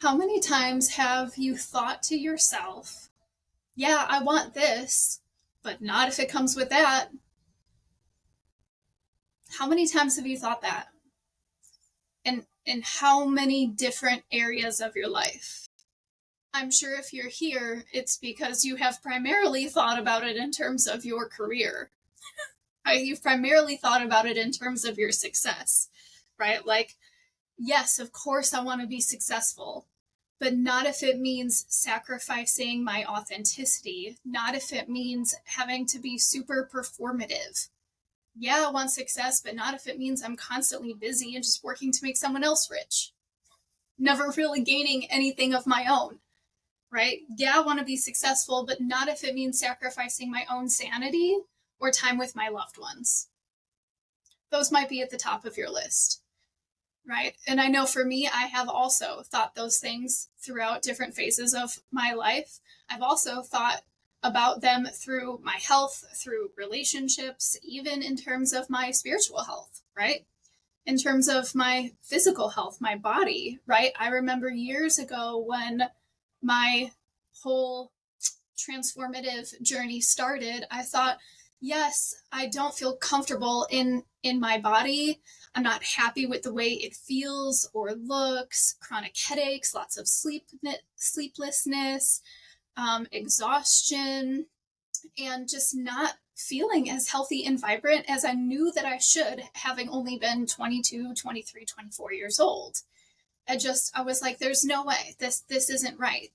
How many times have you thought to yourself, yeah, I want this, but not if it comes with that? How many times have you thought that? And in how many different areas of your life? I'm sure if you're here, it's because you have primarily thought about it in terms of your career. Right? You've primarily thought about it in terms of your success, right? Like, yes, of course, I want to be successful, but not if it means sacrificing my authenticity, not if it means having to be super performative. Yeah, I want success, but not if it means I'm constantly busy and just working to make someone else rich, never really gaining anything of my own, right? Yeah, I want to be successful, but not if it means sacrificing my own sanity or time with my loved ones. Those might be at the top of your list. Right. And I know for me, I have also thought those things throughout different phases of my life. I've also thought about them through my health, through relationships, even in terms of my spiritual health, right? In terms of my physical health, my body, right? I remember years ago when my whole transformative journey started, I thought, yes, I don't feel comfortable in my body. I'm not happy with the way it feels or looks. Chronic headaches, lots of sleeplessness, exhaustion, and just not feeling as healthy and vibrant as I knew that I should, having only been 22, 23, 24 years old. I was like, there's no way this isn't right.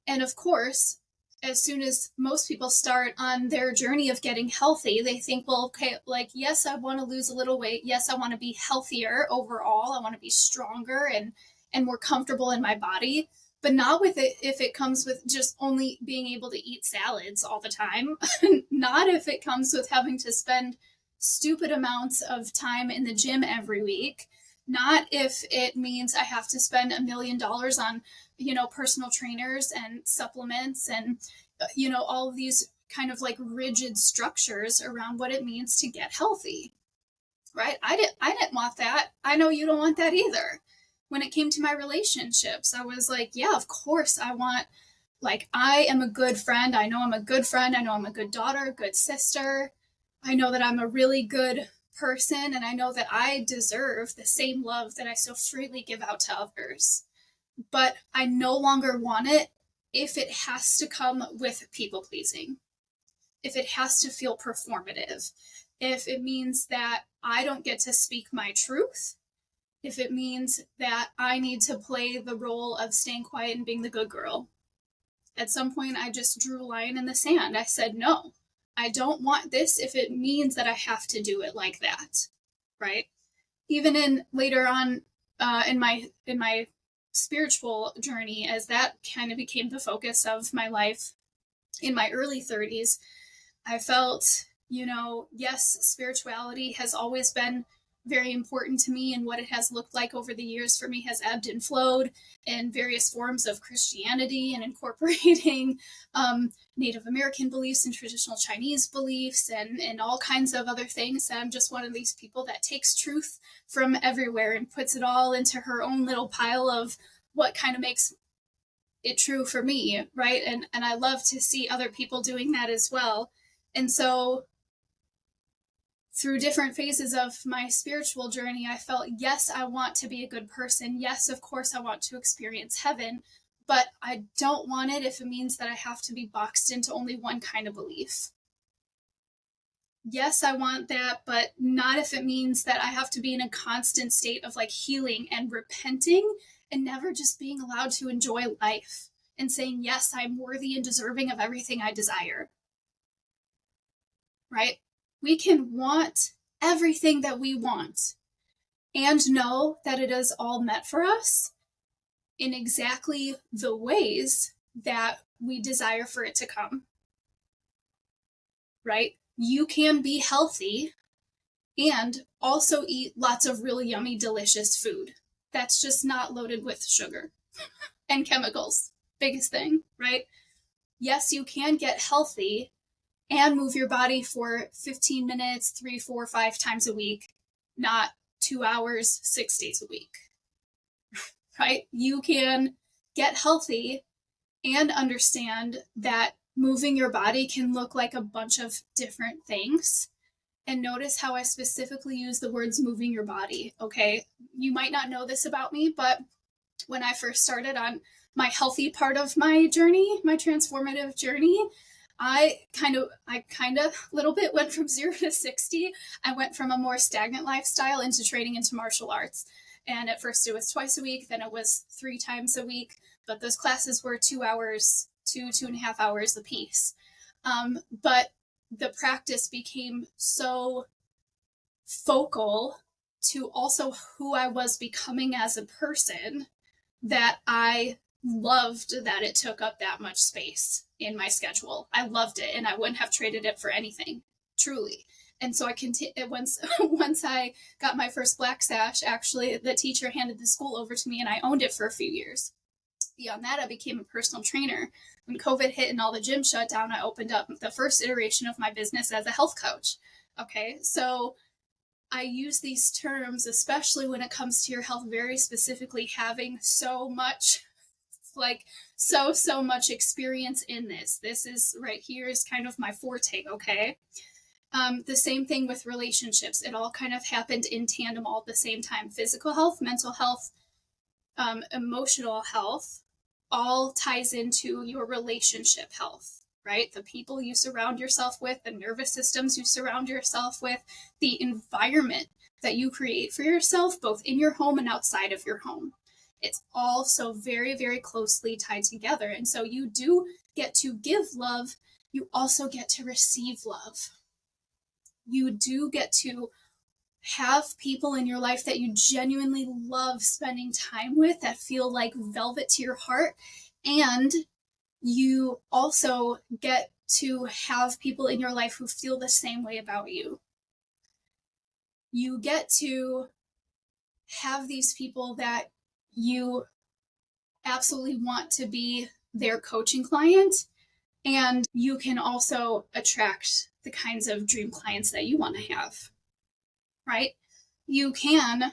And of course, as soon as most people start on their journey of getting healthy, they think, well, okay, like, yes, I want to lose a little weight. Yes, I want to be healthier overall. I want to be stronger and more comfortable in my body, but not with it if it comes with just only being able to eat salads all the time. Not if it comes with having to spend stupid amounts of time in the gym every week. Not if it means I have to spend $1 million on personal trainers and supplements and all of these kind of like rigid structures around what it means to get healthy, right? I didn't want that. I know you don't want that either. When it came to my relationships, I was like, yeah, of course I want, like, I am a good friend. I know I'm a good friend. I know I'm a good daughter, a good sister. I know that I'm a really good person, and I know that I deserve the same love that I so freely give out to others. But I no longer want it if it has to come with people pleasing, if it has to feel performative, if it means that I don't get to speak my truth, if it means that I need to play the role of staying quiet and being the good girl. At some point, I just drew a line in the sand. I said, no, I don't want this if it means that I have to do it like that, right? Even in later on in my spiritual journey, as that kind of became the focus of my life in my early 30s, I felt, yes, spirituality has always been very important to me, and what it has looked like over the years for me has ebbed and flowed in various forms of Christianity and incorporating Native American beliefs and traditional Chinese beliefs and all kinds of other things. I'm just one of these people that takes truth from everywhere and puts it all into her own little pile of what kind of makes it true for me, right? And I love to see other people doing that as well. And so through different phases of my spiritual journey, I felt, yes, I want to be a good person. Yes, of course, I want to experience heaven, but I don't want it if it means that I have to be boxed into only one kind of belief. Yes, I want that, but not if it means that I have to be in a constant state of like healing and repenting and never just being allowed to enjoy life and saying, yes, I'm worthy and deserving of everything I desire, right? We can want everything that we want and know that it is all meant for us in exactly the ways that we desire for it to come, right? You can be healthy and also eat lots of really yummy, delicious food that's just not loaded with sugar and chemicals. Biggest thing, right? Yes, you can get healthy and move your body for 15 minutes, 3, 4, 5 times a week, not 2 hours, 6 days a week, right? You can get healthy and understand that moving your body can look like a bunch of different things. And notice how I specifically use the words moving your body, okay? You might not know this about me, but when I first started on my healthy part of my journey, my transformative journey, I kind of little bit went from 0 to 60. I went from a more stagnant lifestyle into training into martial arts. And at first it was twice a week, then it was 3 times a week, but those classes were 2 hours, 2.5 hours a piece. But the practice became so focal to also who I was becoming as a person that I loved that it took up that much space in my schedule. I loved it, and I wouldn't have traded it for anything, truly. And so I continued. Once I got my first black sash, actually, the teacher handed the school over to me, and I owned it for a few years. Beyond that, I became a personal trainer. When COVID hit and all the gyms shut down, I opened up the first iteration of my business as a health coach. Okay, so I use these terms, especially when it comes to your health, very specifically, having so much much experience in this. This is right here is kind of my forte, okay? The same thing with relationships. It all kind of happened in tandem all at the same time. Physical health, mental health, emotional health, all ties into your relationship health, right? The people you surround yourself with, the nervous systems you surround yourself with, the environment that you create for yourself, both in your home and outside of your home. It's all so very, very closely tied together. And so you do get to give love. You also get to receive love. You do get to have people in your life that you genuinely love spending time with, that feel like velvet to your heart. And you also get to have people in your life who feel the same way about you. You get to have these people that you absolutely want to be their coaching client, and you can also attract the kinds of dream clients that you want to have, right? You can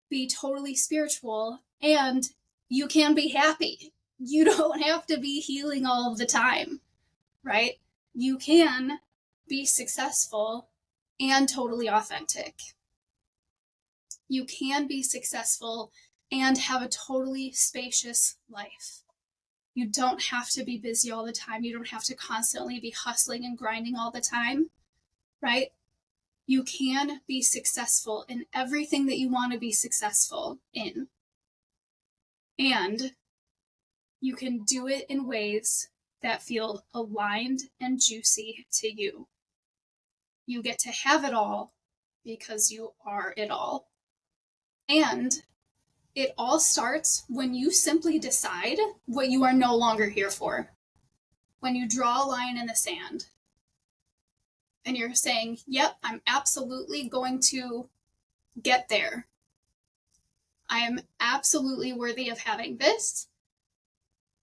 be totally spiritual and you can be happy. You don't have to be healing all of the time, right? You can be successful and totally authentic. You can be successful and have a totally spacious life. You don't have to be busy all the time. You don't have to constantly be hustling and grinding all the time, right? You can be successful in everything that you want to be successful in. And you can do it in ways that feel aligned and juicy to you. You get to have it all because you are it all. And it all starts when you simply decide what you are no longer here for. When you draw a line in the sand and you're saying, yep, I'm absolutely going to get there. I am absolutely worthy of having this.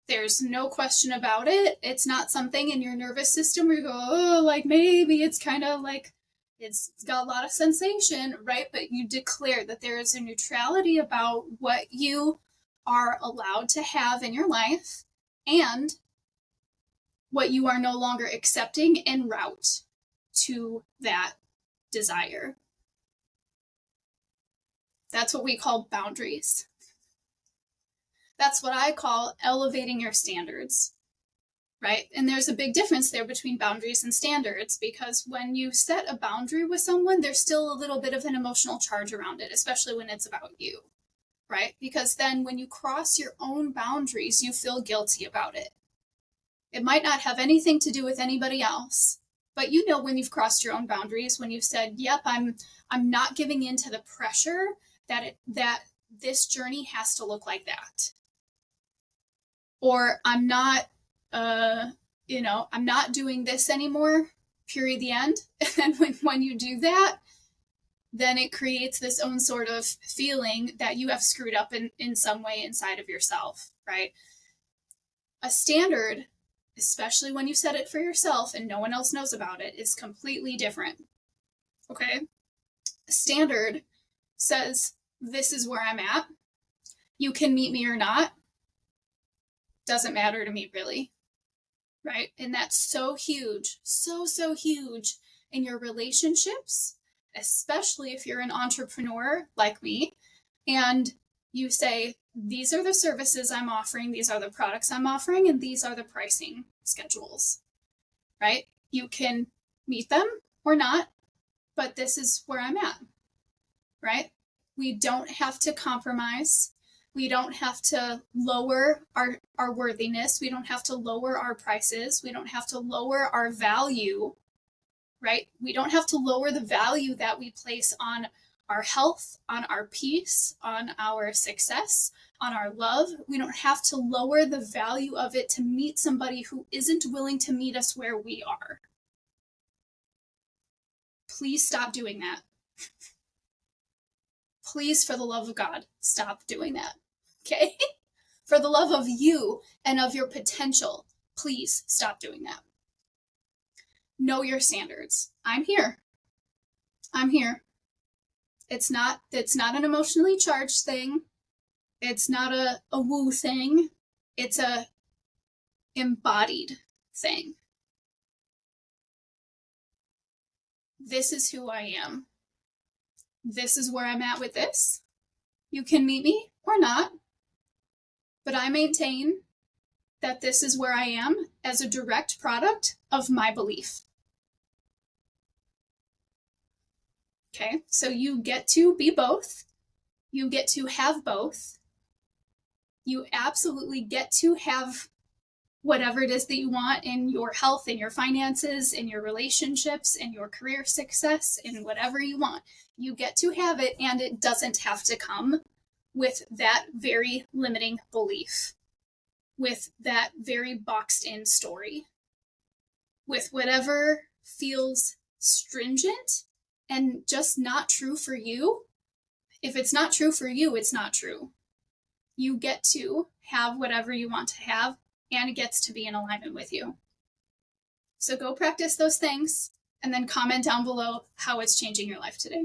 There's no question about it. It's not something in your nervous system where you go, oh, like maybe it's kind of like, it's got a lot of sensation, right? But you declare that there is a neutrality about what you are allowed to have in your life and what you are no longer accepting en route to that desire. That's what we call boundaries. That's what I call elevating your standards, right? And there's a big difference there between boundaries and standards, because when you set a boundary with someone, there's still a little bit of an emotional charge around it, especially when it's about you, right? Because then when you cross your own boundaries, you feel guilty about it. It might not have anything to do with anybody else, but you know when you've crossed your own boundaries, when you've said, yep, I'm not giving in to the pressure that this journey has to look like that. Or I'm not, I'm not doing this anymore, period, the end. And when you do that, then it creates this own sort of feeling that you have screwed up in some way inside of yourself, right? A standard, especially when you set it for yourself and no one else knows about it, is completely different, okay? A standard says, this is where I'm at. You can meet me or not. doesn't matter to me really, right? And that's so huge, so huge in your relationships, especially if you're an entrepreneur like me and you say, these are the services I'm offering, these are the products I'm offering, and these are the pricing schedules, right? You can meet them or not, but this is where I'm at, right? We don't have to compromise. We don't have to lower our worthiness. We don't have to lower our prices. We don't have to lower our value, right? We don't have to lower the value that we place on our health, on our peace, on our success, on our love. We don't have to lower the value of it to meet somebody who isn't willing to meet us where we are. Please stop doing that. Please, for the love of God, stop doing that. Okay? For the love of you and of your potential, please stop doing that. Know your standards. I'm here. I'm here. It's not an emotionally charged thing. It's not a woo thing. It's a embodied thing. This is who I am. This is where I'm at with this. You can meet me or not, but I maintain that this is where I am as a direct product of my belief. Okay, so you get to be both. You get to have both. You absolutely get to have whatever it is that you want in your health, in your finances, in your relationships, in your career success, in whatever you want. You get to have it, and it doesn't have to come with that very limiting belief, with that very boxed in story, with whatever feels stringent and just not true for you. If it's not true for you, it's not true. You get to have whatever you want to have, and it gets to be in alignment with you. So go practice those things and then comment down below how it's changing your life today.